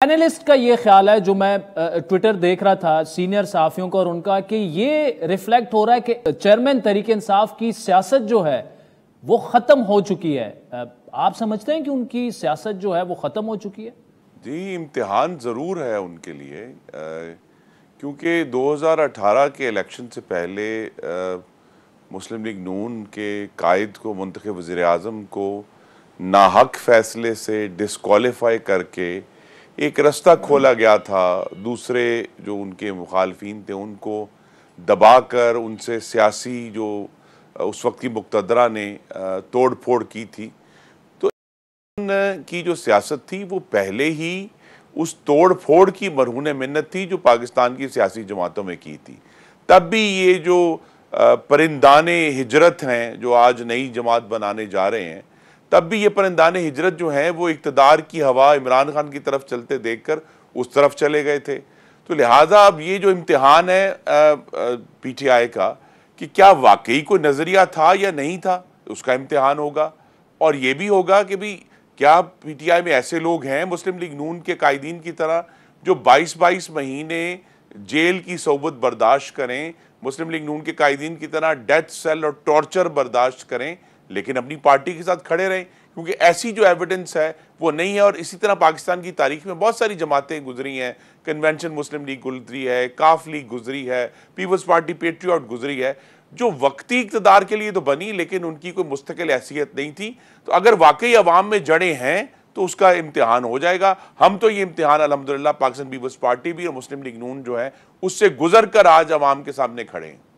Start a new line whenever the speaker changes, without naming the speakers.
Panelist का ये ख्याल है, जो मैं ट्विटर देख रहा था सीनियर सहाफियों का और उनका, कि ये रिफ्लेक्ट हो रहा है कि चेयरमैन तहरीक इंसाफ की सियासत जो है वो खत्म हो चुकी है। आप समझते हैं कि उनकी सियासत जो है वो खत्म हो चुकी है?
जी, इम्तिहान ज़रूर है उनके लिए, क्योंकि 2018 के इलेक्शन से पहले मुस्लिम लीग नून के कायद को, मुंतखब वज़ीर आज़म को नाहक फैसले से डिस्क्वालीफाई करके एक रास्ता खोला गया था दूसरे जो उनके मुखालफिन थे उनको दबाकर उनसे सियासी जो उस वक्त की मुक़तदरा ने तोड़ फोड़ की थी। तो की जो सियासत थी वो पहले ही उस तोड़ फोड़ की मरहून मिन्नत थी जो पाकिस्तान की सियासी जमातों में की थी। तब भी ये जो परिंदाने हिजरत हैं जो आज नई जमात बनाने जा रहे हैं, तब भी ये परिंदाने हिजरत जो हैं वो इक़्तिदार की हवा इमरान खान की तरफ चलते देखकर उस तरफ चले गए थे। तो लिहाजा अब ये जो इम्तिहान है पीटीआई का, कि क्या वाकई कोई नज़रिया था या नहीं था, उसका इम्तिहान होगा। और ये भी होगा कि भी क्या पीटीआई में ऐसे लोग हैं मुस्लिम लीग नून के कायदीन की तरह जो 22-22 महीने जेल की सोबत बर्दाश्त करें, मुस्लिम लीग नून के कायदीन की तरह डेथ सेल और टॉर्चर बर्दाश्त करें, लेकिन अपनी पार्टी के साथ खड़े रहें, क्योंकि ऐसी जो एविडेंस है वो नहीं है। और इसी तरह पाकिस्तान की तारीख में बहुत सारी जमातें गुजरी हैं, कन्वेंशन मुस्लिम लीग गुजरी है, काफ लीग गुजरी है, पीपल्स पार्टी पेट्रियट गुजरी है, जो वक्ती इक़्तिदार के लिए तो बनी लेकिन उनकी कोई मुस्तकिल हैसियत नहीं थी। तो अगर वाकई अवाम में जड़ें हैं तो उसका इम्तिहान हो जाएगा। हम तो ये इम्तिहान अल्हम्दुलिल्लाह पाकिस्तान पीपल्स पार्टी भी और मुस्लिम लीग नून जो है उससे गुजर कर आज अवाम के सामने खड़े हैं।